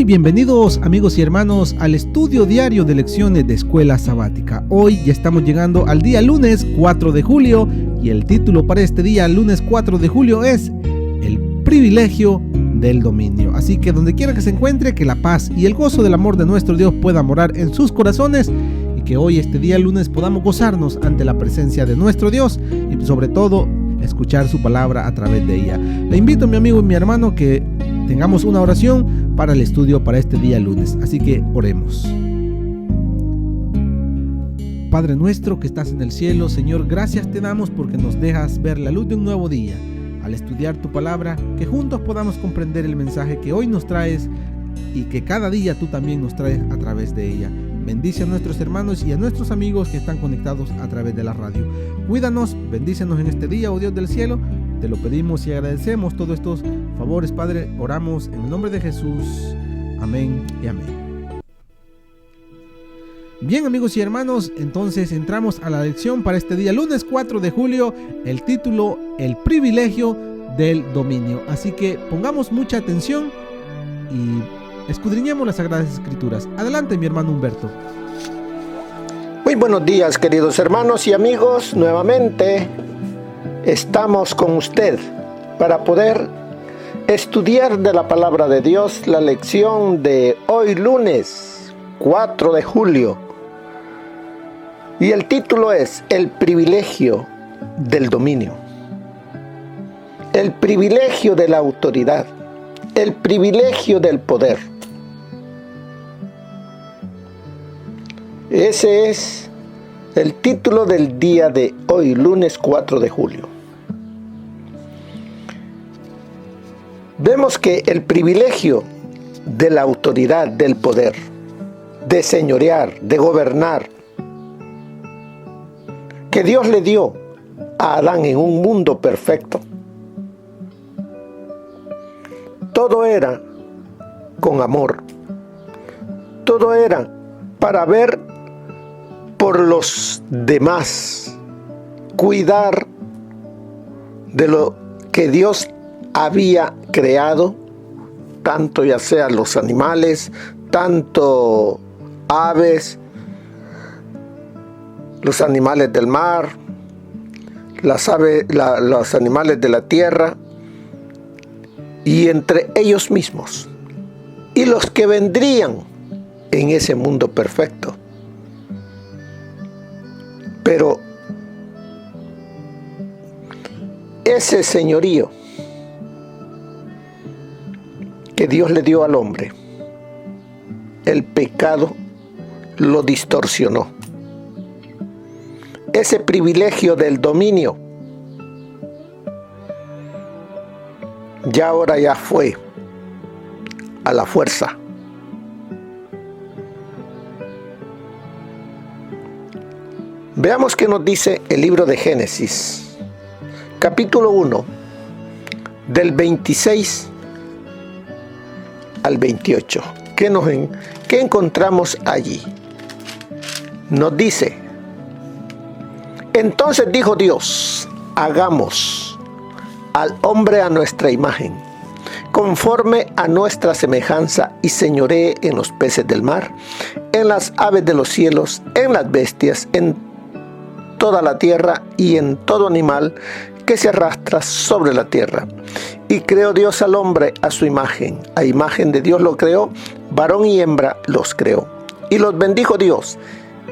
bienvenidos amigos y hermanos al estudio diario de lecciones de Escuela Sabática. Hoy ya estamos llegando al día lunes 4 de julio y el título para este día lunes 4 de julio es El privilegio del dominio. Así que donde quiera que se encuentre, que la paz y el gozo del amor de nuestro Dios pueda morar en sus corazones y que hoy este día lunes podamos gozarnos ante la presencia de nuestro Dios y sobre todo escuchar su palabra a través de ella. Le invito mi amigo y mi hermano que tengamos una oración para el estudio para este día lunes. Así que oremos. Padre nuestro que estás en el cielo, Señor, gracias te damos porque nos dejas ver la luz de un nuevo día. Al estudiar tu palabra, que juntos podamos comprender el mensaje que hoy nos traes y que cada día tú también nos traes a través de ella. Bendice a nuestros hermanos y a nuestros amigos que están conectados a través de la radio. Cuídanos, bendícenos en este día, oh Dios del cielo. Te lo pedimos y agradecemos todos estos favores, Padre. Oramos en el nombre de Jesús. Amén y amén. Bien, amigos y hermanos, entonces entramos a la lección para este día, lunes 4 de julio, el título, El privilegio del dominio. Así que pongamos mucha atención y escudriñemos las Sagradas Escrituras. Adelante, mi hermano Humberto. Muy buenos días, queridos hermanos y amigos. Nuevamente estamos con usted para poder estudiar de la palabra de Dios la lección de hoy lunes 4 de julio. Y el título es El privilegio del dominio. El privilegio de la autoridad. El privilegio del poder. Ese es el título del día de hoy, lunes 4 de julio. Vemos que el privilegio de la autoridad, del poder, de señorear, de gobernar, que Dios le dio a Adán en un mundo perfecto, todo era con amor, todo era para ver por los demás, cuidar de lo que Dios había creado, tanto ya sea los animales, tanto aves, los animales del mar, las aves, los animales de la tierra, y entre ellos mismos, y los que vendrían en ese mundo perfecto. Pero ese señorío que Dios le dio al hombre, el pecado lo distorsionó. Ese privilegio del dominio ahora ya fue a la fuerza. Veamos qué nos dice el libro de Génesis, capítulo 1, del 26 al 28. ¿Qué encontramos allí? Nos dice: Entonces dijo Dios, hagamos al hombre a nuestra imagen, conforme a nuestra semejanza, y señoree en los peces del mar, en las aves de los cielos, en las bestias, en toda la tierra y en todo animal que se arrastra sobre la tierra. Y creó Dios al hombre a su imagen, a imagen de Dios lo creó, varón y hembra los creó. Y los bendijo Dios,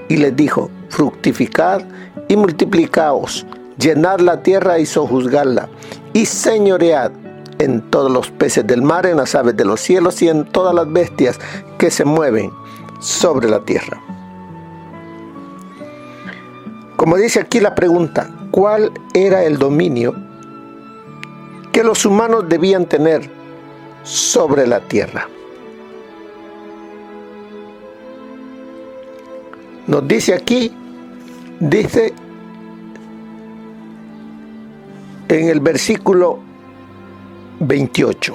y les dijo: fructificad y multiplicaos, llenad la tierra y sojuzgadla, y señoread en todos los peces del mar, en las aves de los cielos y en todas las bestias que se mueven sobre la tierra. Como dice aquí la pregunta, ¿cuál era el dominio que los humanos debían tener sobre la tierra? Nos dice aquí, dice en el versículo 28.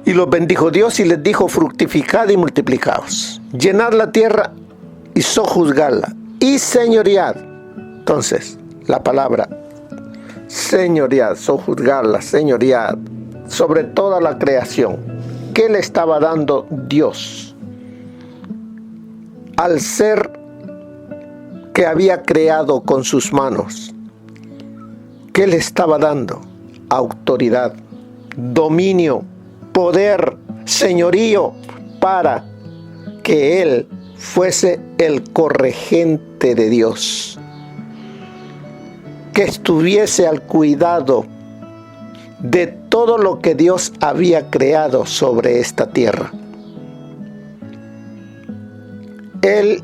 Y los bendijo Dios y les dijo: fructificad y multiplicaos, llenad la tierra y sojuzgadla, y señoread. Entonces, la palabra señoread, sojuzgarla, señoread, sobre toda la creación. ¿Qué le estaba dando Dios al ser que había creado con sus manos? ¿Qué le estaba dando? Autoridad, dominio, poder, señorío, para que Él fuese el corregente de Dios, que estuviese al cuidado de todo lo que Dios había creado sobre esta tierra. Él,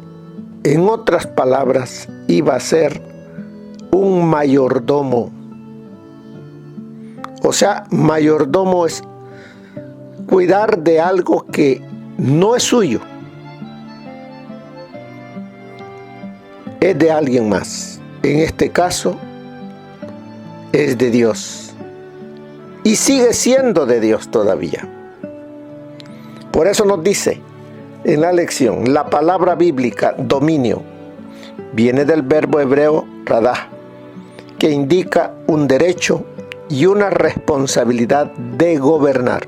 en otras palabras, iba a ser un mayordomo. O sea, mayordomo es cuidar de algo que no es suyo, es de alguien más. En este caso, es de Dios. Y sigue siendo de Dios todavía. Por eso nos dice en la lección, la palabra bíblica dominio viene del verbo hebreo radah, que indica un derecho y una responsabilidad de gobernar.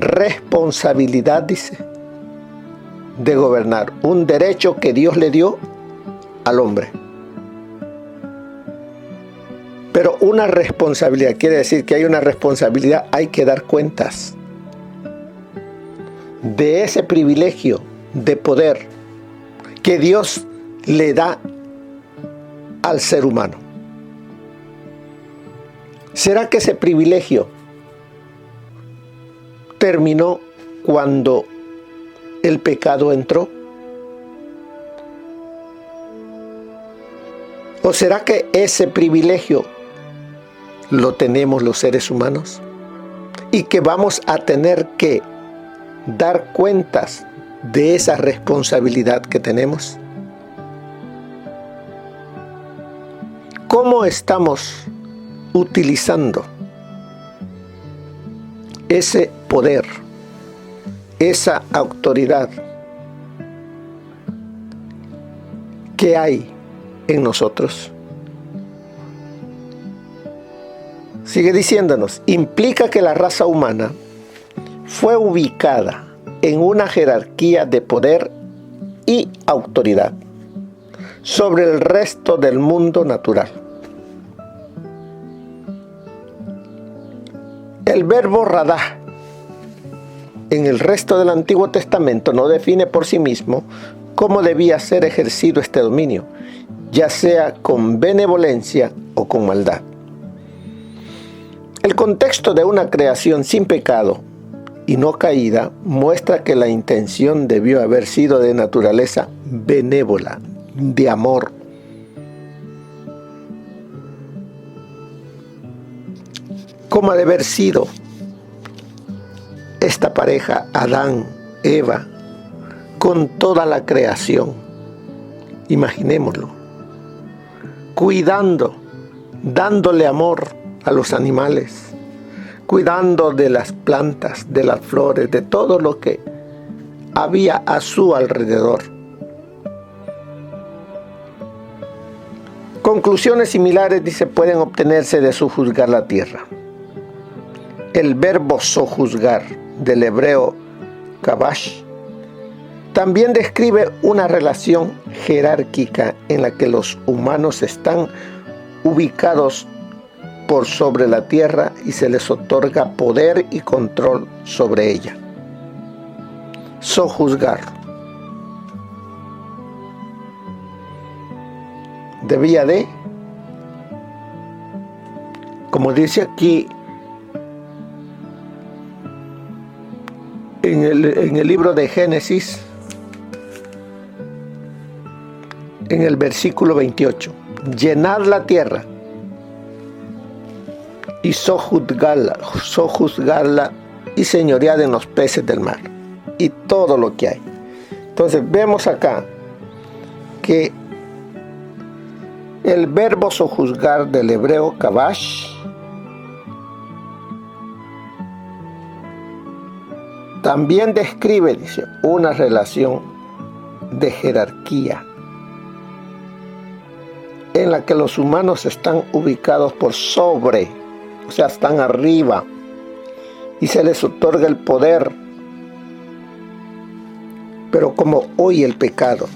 Responsabilidad, dice, de gobernar, un derecho que Dios le dio al hombre. Pero una responsabilidad, quiere decir que hay una responsabilidad, hay que dar cuentas de ese privilegio de poder que Dios le da al ser humano. ¿Será que ese privilegio terminó cuando el pecado entró? ¿O será que ese privilegio lo tenemos los seres humanos y que vamos a tener que dar cuentas de esa responsabilidad que tenemos? ¿Cómo estamos utilizando ese poder, esa autoridad que hay en nosotros? Sigue diciéndonos, implica que la raza humana fue ubicada en una jerarquía de poder y autoridad sobre el resto del mundo natural. El verbo radah en el resto del Antiguo Testamento no define por sí mismo cómo debía ser ejercido este dominio, ya sea con benevolencia o con maldad. El contexto de una creación sin pecado y no caída muestra que la intención debió haber sido de naturaleza benévola, de amor. ¿Cómo ha de haber sido esta pareja, Adán, Eva, con toda la creación? Imaginémoslo, cuidando, dándole amor a los animales, cuidando de las plantas, de las flores, de todo lo que había a su alrededor. Conclusiones similares, dice, pueden obtenerse de sojuzgar la tierra. El verbo sojuzgar, del hebreo kabash, también describe una relación jerárquica en la que los humanos están ubicados por sobre la tierra y se les otorga poder y control sobre ella. Sojuzgar. Debía de, como dice aquí en el libro de Génesis, en el versículo 28, llenad la tierra y sojuzgarla y señoread en los peces del mar y todo lo que hay. Entonces vemos acá que el verbo sojuzgar del hebreo kabash también describe, dice, una relación de jerarquía, en la que los humanos están ubicados por sobre, o sea, están arriba, y se les otorga el poder. Pero como hoy el pecado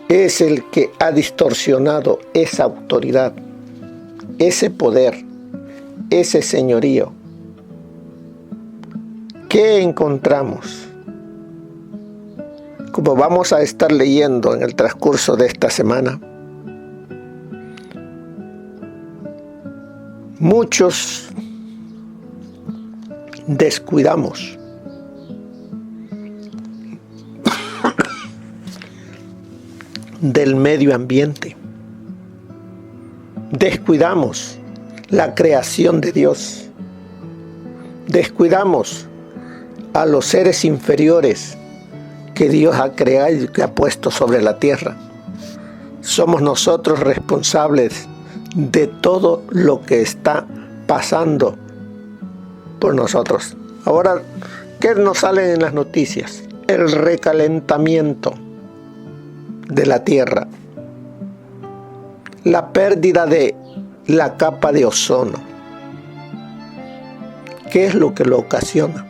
es el que ha distorsionado esa autoridad, ese poder, ese señorío, ¿qué encontramos? Como vamos a estar leyendo en el transcurso de esta semana, muchos descuidamos del medio ambiente, descuidamos la creación de Dios, descuidamos a los seres inferiores que Dios ha creado y que ha puesto sobre la tierra. Somos nosotros responsables de todo lo que está pasando por nosotros. Ahora, ¿qué nos sale en las noticias? El recalentamiento de la tierra, la pérdida de la capa de ozono. ¿Qué es lo que lo ocasiona?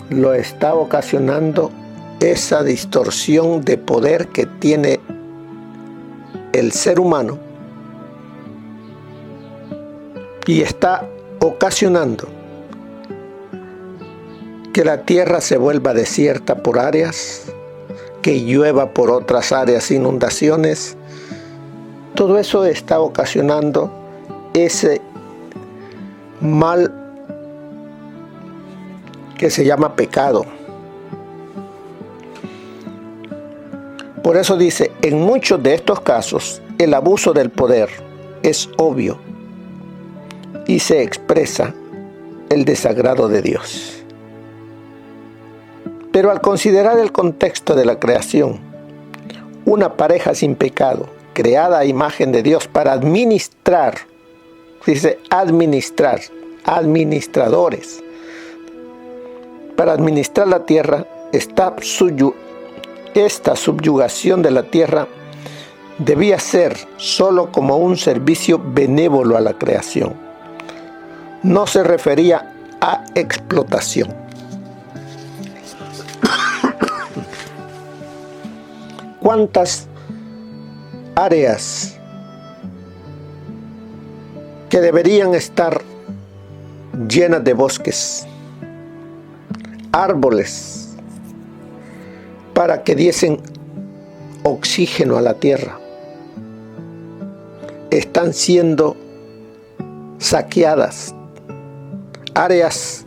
Lo está ocasionando esa distorsión de poder que tiene el ser humano y está ocasionando que la tierra se vuelva desierta por áreas, que llueva por otras áreas, inundaciones. Todo eso está ocasionando ese mal que se llama pecado. Por eso dice, en muchos de estos casos, el abuso del poder es obvio y se expresa el desagrado de Dios. Pero al considerar el contexto de la creación, una pareja sin pecado, creada a imagen de Dios para administrar, dice administrar, administradores, para administrar la tierra, esta subyugación de la tierra debía ser solo como un servicio benévolo a la creación. No se refería a explotación. ¿Cuántas áreas que deberían estar llenas de bosques, árboles, para que diesen oxígeno a la tierra, están siendo saqueadas? Áreas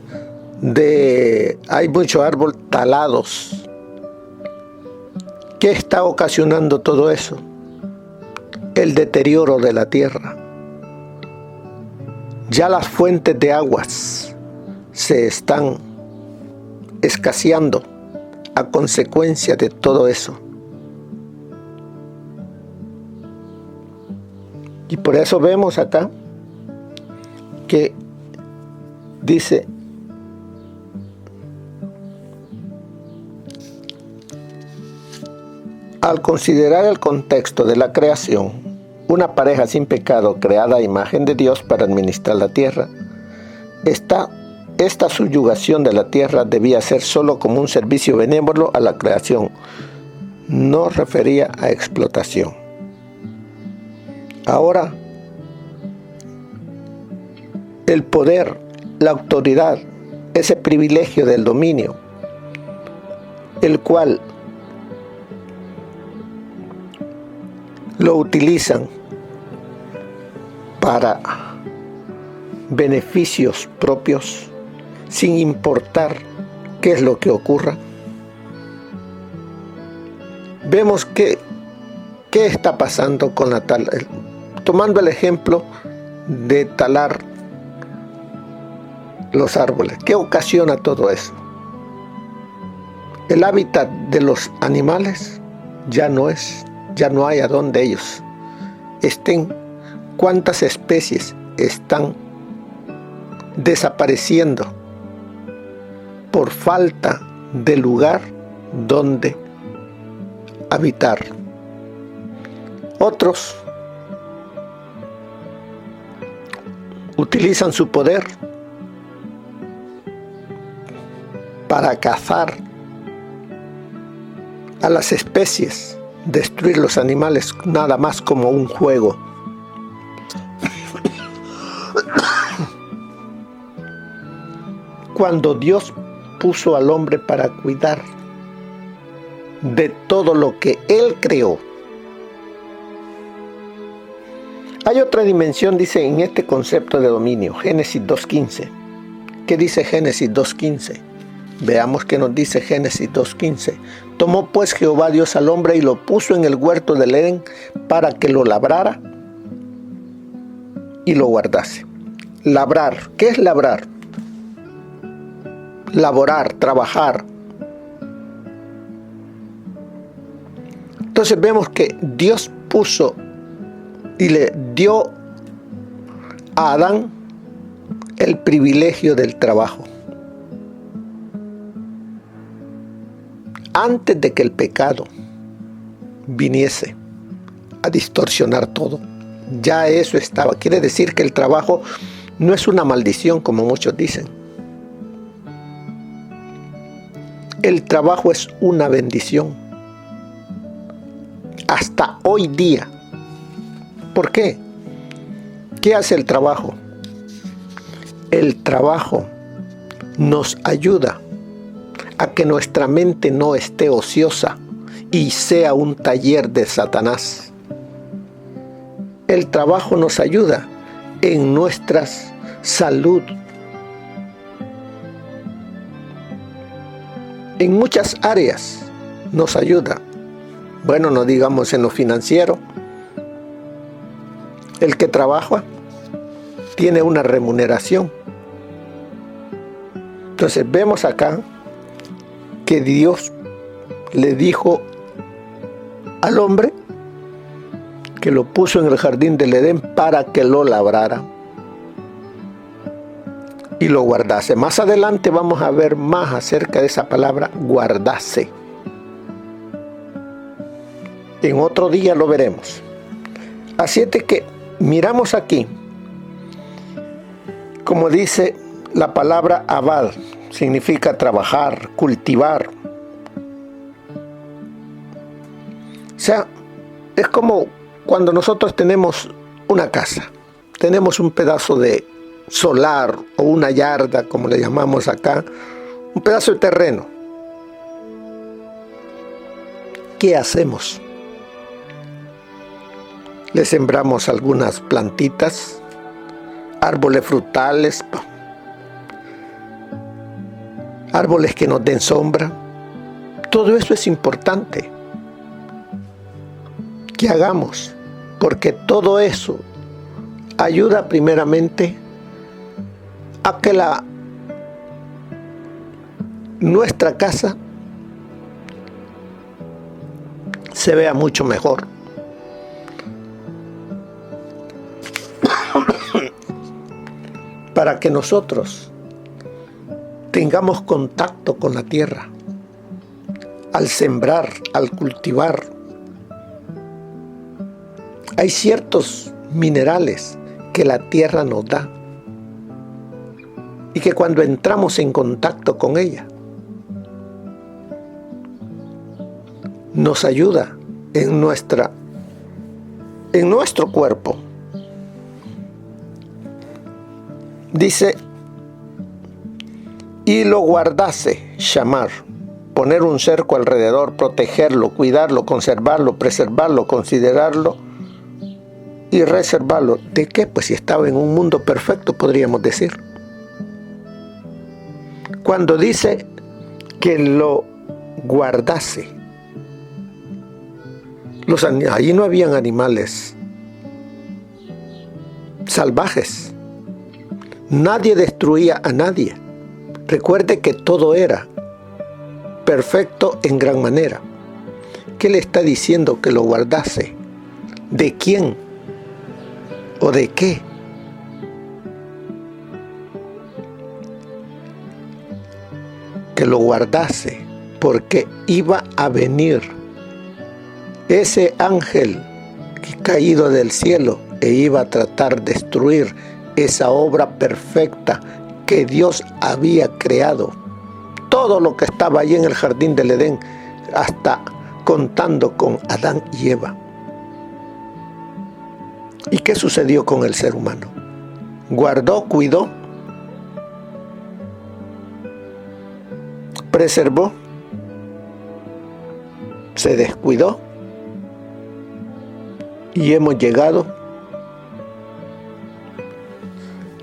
hay mucho árbol talados. ¿Qué está ocasionando todo eso? El deterioro de la tierra. Ya las fuentes de aguas se están escaseando a consecuencia de todo eso. Y por eso vemos acá que dice, al considerar el contexto de la creación, una pareja sin pecado creada a imagen de Dios para administrar la tierra, esta subyugación de la tierra debía ser solo como un servicio benévolo a la creación, no refería a explotación. Ahora, el poder, la autoridad, ese privilegio del dominio, el cual lo utilizan para beneficios propios, sin importar qué es lo que ocurra. Vemos qué está pasando con la tal, tomando el ejemplo de talar los árboles. ¿Qué ocasiona todo eso? El hábitat de los animales ya no hay a donde ellos estén. ¿Cuántas especies están desapareciendo por falta de lugar donde habitar. Otros utilizan su poder para cazar a las especies, destruir los animales nada más como un juego. Cuando Dios puso al hombre para cuidar de todo lo que Él creó. Hay otra dimensión, dice, en este concepto de dominio, Génesis 2.15. ¿Qué dice Génesis 2.15? Veamos qué nos dice Génesis 2.15. Tomó pues Jehová Dios al hombre y lo puso en el huerto del Edén para que lo labrara y lo guardase. Labrar, ¿qué es labrar? Laborar, trabajar. Entonces vemos que Dios puso y le dio a Adán el privilegio del trabajo. Antes de que el pecado viniese a distorsionar todo, ya eso estaba. Quiere decir que el trabajo no es una maldición como muchos dicen. El trabajo es una bendición. Hasta hoy día. ¿Por qué? ¿Qué hace el trabajo? El trabajo nos ayuda a que nuestra mente no esté ociosa y sea un taller de Satanás. El trabajo nos ayuda en nuestra salud. En muchas áreas nos ayuda. Bueno, no digamos en lo financiero. El que trabaja tiene una remuneración. Entonces vemos acá que Dios le dijo al hombre que lo puso en el jardín del Edén para que lo labrara y lo guardase. Más adelante vamos a ver más acerca de esa palabra guardase. En otro día lo veremos. Así es de que miramos aquí, como dice la palabra abad, significa trabajar, cultivar. O sea, es como cuando nosotros tenemos una casa, tenemos un pedazo de solar o una yarda, como le llamamos acá, un pedazo de terreno. ¿Qué hacemos? Le sembramos algunas plantitas, árboles frutales, árboles que nos den sombra. Todo eso es importante que hagamos, porque todo eso ayuda primeramente a que nuestra casa se vea mucho mejor. Para que nosotros tengamos contacto con la tierra, al sembrar, al cultivar. Hay ciertos minerales que la tierra nos da y que cuando entramos en contacto con ella, nos ayuda en nuestro cuerpo. Dice, y lo guardase, llamar, poner un cerco alrededor, protegerlo, cuidarlo, conservarlo, preservarlo, considerarlo y reservarlo. ¿De qué? Pues si estaba en un mundo perfecto, podríamos decir. Cuando dice que lo guardase, allí no habían animales salvajes. Nadie destruía a nadie. Recuerde que todo era perfecto en gran manera. ¿Qué le está diciendo que lo guardase? ¿De quién? ¿O de qué? Que lo guardase porque iba a venir ese ángel caído del cielo e iba a tratar de destruir esa obra perfecta que Dios había creado. Todo lo que estaba allí en el jardín del Edén, hasta contando con Adán y Eva. ¿Y qué sucedió con el ser humano? Guardó, cuidó, preservó, se descuidó y hemos llegado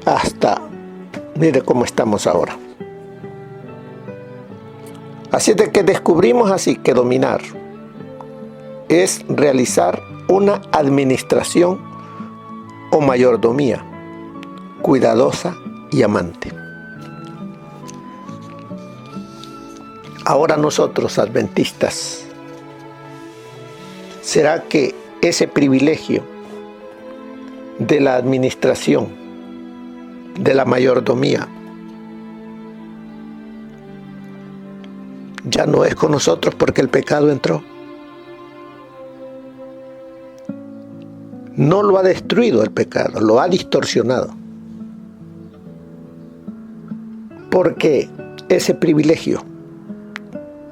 hasta, mire cómo estamos ahora. Así de que descubrimos así que dominar es realizar una administración o mayordomía cuidadosa y amante. Ahora nosotros, adventistas, ¿será que ese privilegio de la administración, de la mayordomía, ya no es con nosotros porque el pecado entró? No lo ha destruido el pecado, lo ha distorsionado. Porque ese privilegio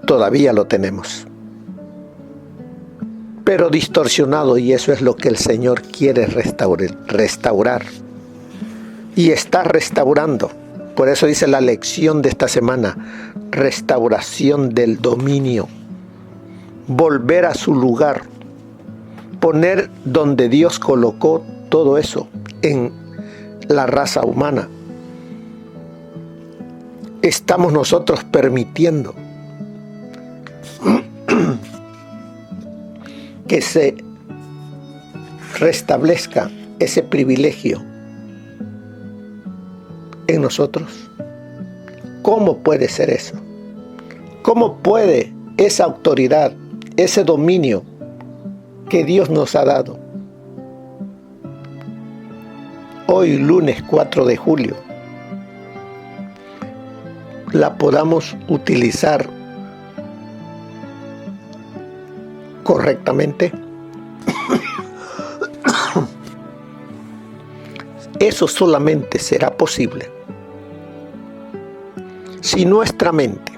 todavía lo tenemos, pero distorsionado, y eso es lo que el Señor quiere restaurar. Y está restaurando. Por eso dice la lección de esta semana: restauración del dominio. Volver a su lugar. Poner donde Dios colocó todo eso en la raza humana. Estamos nosotros permitiendo que se restablezca ese privilegio en nosotros. ¿Cómo puede ser eso? ¿Cómo puede esa autoridad, ese dominio que Dios nos ha dado, hoy lunes 4 de julio, la podamos utilizar correctamente? Eso solamente será posible si nuestra mente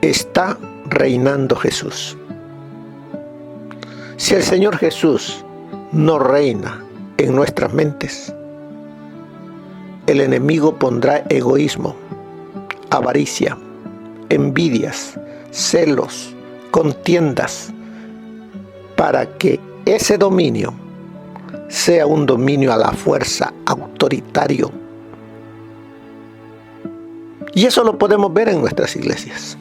está reinando Jesús. Si el Señor Jesús no reina en nuestras mentes, el enemigo pondrá egoísmo, avaricia, envidias, celos, contiendas, para que ese dominio sea un dominio a la fuerza, autoritario. Y eso lo podemos ver en nuestras iglesias.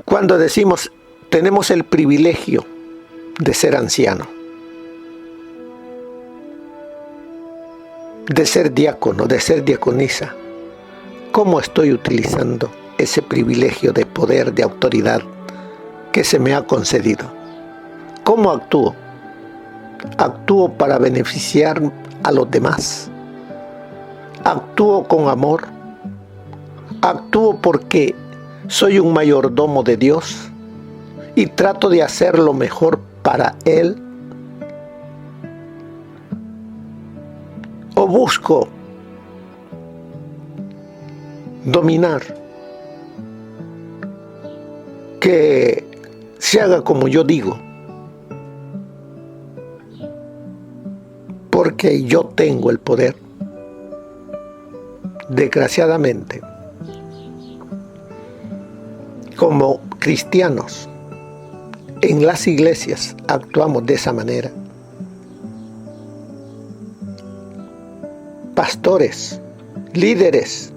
Cuando decimos, tenemos el privilegio de ser anciano, de ser diácono, de ser diaconisa, ¿cómo estoy utilizando ese privilegio de poder, de autoridad que se me ha concedido? ¿Cómo actúo? ¿Actúo para beneficiar a los demás? ¿Actúo con amor? ¿Actúo porque soy un mayordomo de Dios y trato de hacer lo mejor para Él? ¿O busco dominar, que se haga como yo digo, porque yo tengo el poder? Desgraciadamente, como cristianos, en las iglesias actuamos de esa manera. Pastores, líderes,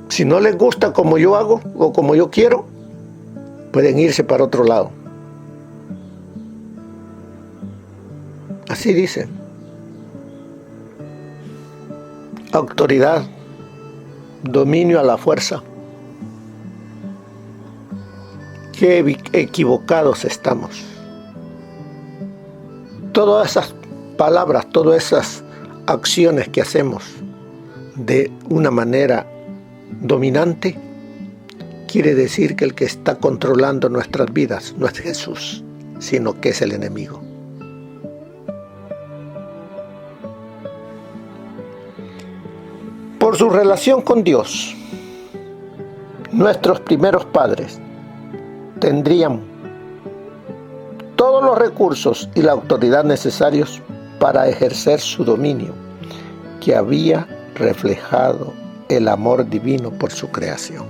si no les gusta como yo hago o como yo quiero, pueden irse para otro lado. Así dicen. Autoridad, dominio a la fuerza. Qué equivocados estamos. Todas esas palabras, todas esas acciones que hacemos de una manera dominante, quiere decir que el que está controlando nuestras vidas no es Jesús, sino que es el enemigo. Por su relación con Dios, nuestros primeros padres tendrían todos los recursos y la autoridad necesarios para ejercer su dominio, que había reflejado el amor divino por su creación.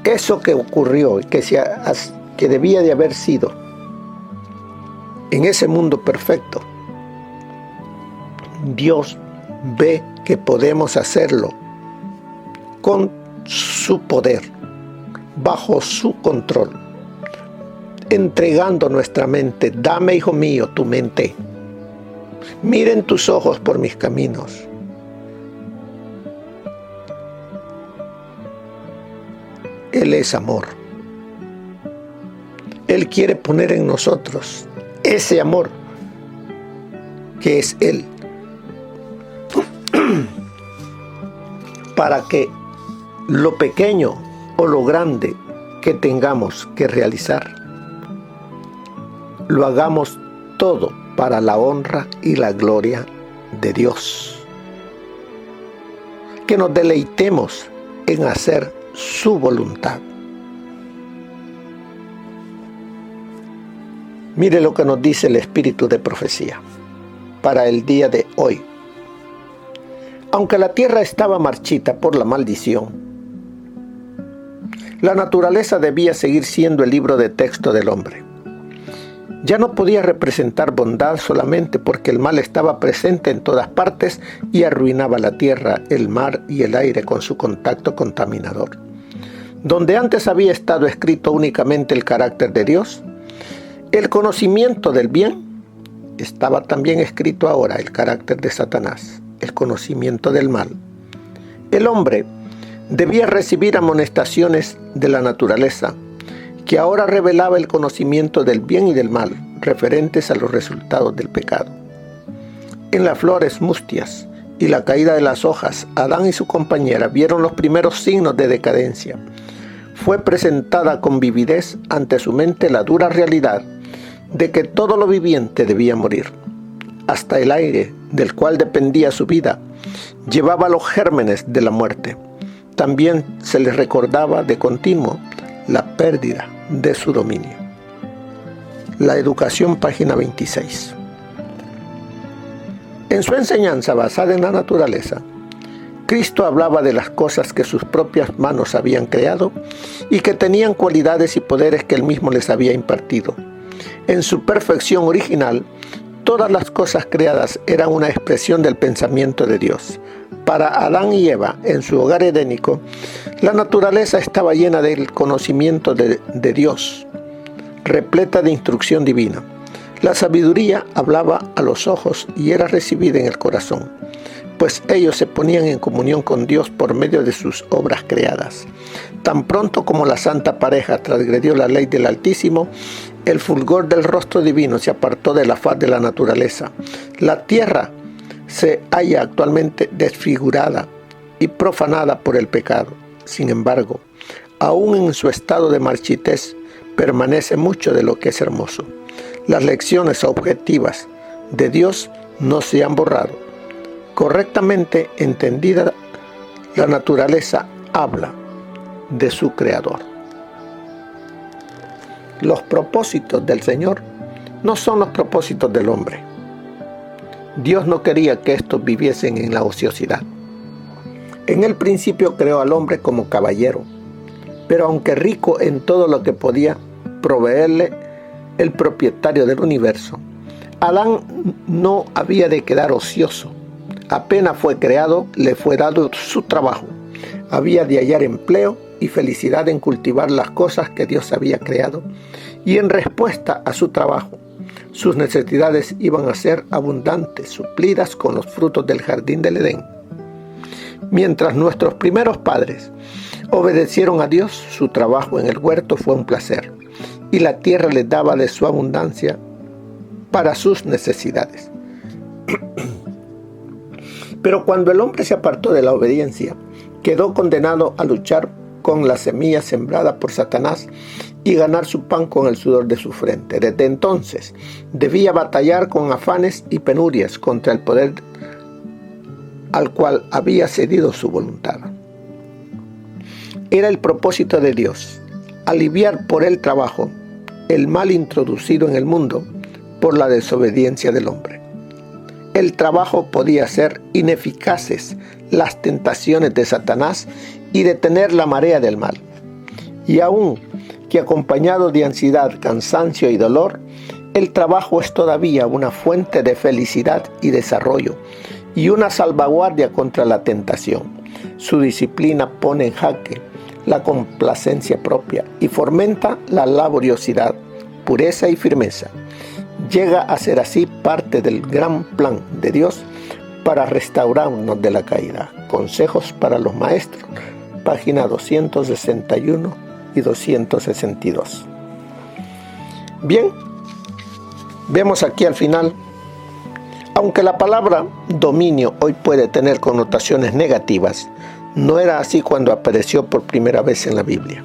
Eso que ocurrió y que debía de haber sido en ese mundo perfecto, Dios ve que podemos hacerlo con su poder, bajo su control, entregando nuestra mente. Dame, hijo mío, tu mente. Miren tus ojos por mis caminos. Él es amor. Él quiere poner en nosotros ese amor que es Él, para que lo pequeño o lo grande que tengamos que realizar, lo hagamos todo para la honra y la gloria de Dios. Que nos deleitemos en hacer su voluntad. Mire lo que nos dice el espíritu de profecía para el día de hoy. Aunque la tierra estaba marchita por la maldición, la naturaleza debía seguir siendo el libro de texto del hombre. Ya no podía representar bondad solamente porque el mal estaba presente en todas partes y arruinaba la tierra, el mar y el aire con su contacto contaminador. Donde antes había estado escrito únicamente el carácter de Dios, el conocimiento del bien, estaba también escrito ahora el carácter de Satanás, el conocimiento del mal. El hombre debía recibir amonestaciones de la naturaleza, que ahora revelaba el conocimiento del bien y del mal, referentes a los resultados del pecado. En las flores mustias y la caída de las hojas, Adán y su compañera vieron los primeros signos de decadencia. Fue presentada con vividez ante su mente la dura realidad de que todo lo viviente debía morir. Hasta el aire, del cual dependía su vida, llevaba los gérmenes de la muerte. También se les recordaba de continuo la pérdida de su dominio. La Educación, página 26. En su enseñanza basada en la naturaleza, Cristo hablaba de las cosas que sus propias manos habían creado y que tenían cualidades y poderes que él mismo les había impartido. En su perfección original, todas las cosas creadas eran una expresión del pensamiento de Dios. Para Adán y Eva, en su hogar edénico, la naturaleza estaba llena del conocimiento de Dios, repleta de instrucción divina. La sabiduría hablaba a los ojos y era recibida en el corazón, pues ellos se ponían en comunión con Dios por medio de sus obras creadas. Tan pronto como la santa pareja transgredió la ley del Altísimo, el fulgor del rostro divino se apartó de la faz de la naturaleza. La tierra se halla actualmente desfigurada y profanada por el pecado. Sin embargo, aún en su estado de marchitez, permanece mucho de lo que es hermoso. Las lecciones objetivas de Dios no se han borrado. Correctamente entendida, la naturaleza habla de su Creador. Los propósitos del Señor no son los propósitos del hombre. Dios no quería que estos viviesen en la ociosidad. En el principio creó al hombre como caballero, pero aunque rico en todo lo que podía proveerle el propietario del universo, Adán no había de quedar ocioso. Apenas fue creado, le fue dado su trabajo. Había de hallar empleo y felicidad en cultivar las cosas que Dios había creado, y en respuesta a su trabajo, sus necesidades iban a ser abundantes, suplidas con los frutos del jardín del Edén. Mientras nuestros primeros padres obedecieron a Dios, su trabajo en el huerto fue un placer, y la tierra les daba de su abundancia para sus necesidades. Pero cuando el hombre se apartó de la obediencia, quedó condenado a luchar con la semilla sembrada por Satanás y ganar su pan con el sudor de su frente. Desde entonces debía batallar con afanes y penurias contra el poder al cual había cedido su voluntad. Era el propósito de Dios aliviar por el trabajo el mal introducido en el mundo por la desobediencia del hombre. El trabajo podía hacer ineficaces las tentaciones de Satanás y detener la marea del mal. Y aun que acompañado de ansiedad, cansancio y dolor, el trabajo es todavía una fuente de felicidad y desarrollo y una salvaguardia contra la tentación. Su disciplina pone en jaque la complacencia propia y fomenta la laboriosidad, pureza y firmeza. Llega a ser así parte del gran plan de Dios para restaurarnos de la caída. Consejos para los maestros, página 261 y 262. Bien, vemos aquí al final, aunque la palabra dominio hoy puede tener connotaciones negativas, no era así cuando apareció por primera vez en la Biblia.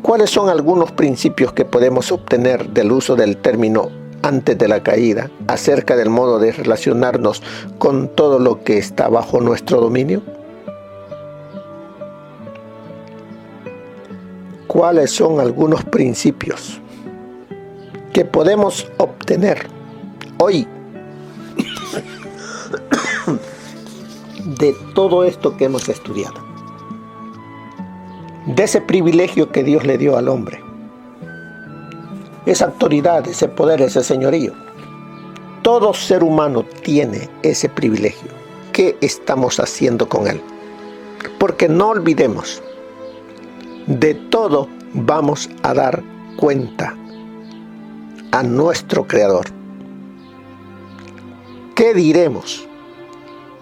¿Cuáles son algunos principios que podemos obtener del uso del término antes de la caída acerca del modo de relacionarnos con todo lo que está bajo nuestro dominio? ¿Cuáles son algunos principios que podemos obtener hoy de todo esto que hemos estudiado? De ese privilegio que Dios le dio al hombre, esa autoridad, ese poder, ese señorío. Todo ser humano tiene ese privilegio. ¿Qué estamos haciendo con él? Porque no olvidemos, de todo vamos a dar cuenta a nuestro Creador. ¿Qué diremos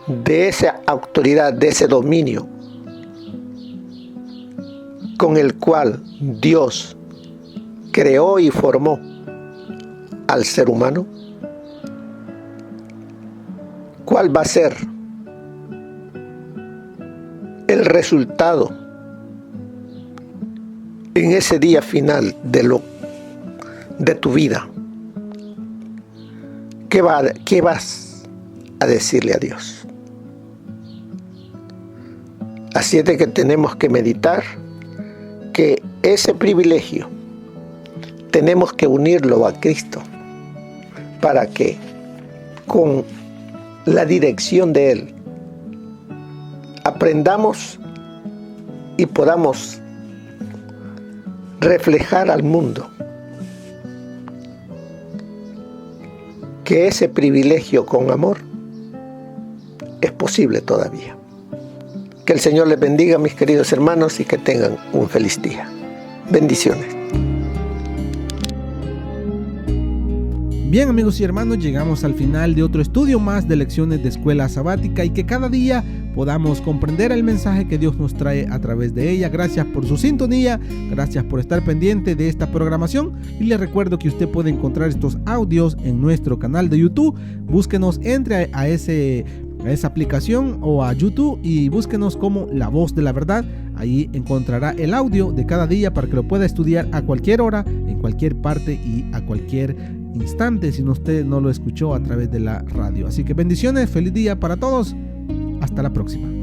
de esa autoridad, de ese dominio con el cual Dios creó y formó al ser humano? ¿Cuál va a ser el resultado en ese día final de tu vida? ¿Qué vas a decirle a Dios? Así es de que tenemos que meditar que ese privilegio tenemos que unirlo a Cristo para que con la dirección de Él aprendamos y podamos reflejar al mundo que ese privilegio con amor es posible todavía. Que el Señor les bendiga, mis queridos hermanos, y que tengan un feliz día. Bendiciones. Bien, amigos y hermanos, llegamos al final de otro estudio más de lecciones de escuela sabática y que cada día podamos comprender el mensaje que Dios nos trae a través de ella. Gracias por su sintonía, gracias por estar pendiente de esta programación y les recuerdo que usted puede encontrar estos audios en nuestro canal de YouTube. Búsquenos, entre a esa aplicación o a YouTube y búsquenos como La Voz de la Verdad. Ahí encontrará el audio de cada día para que lo pueda estudiar a cualquier hora, en cualquier parte y a cualquier instante si usted no lo escuchó a través de la radio. Así que bendiciones, feliz día para todos, hasta la próxima.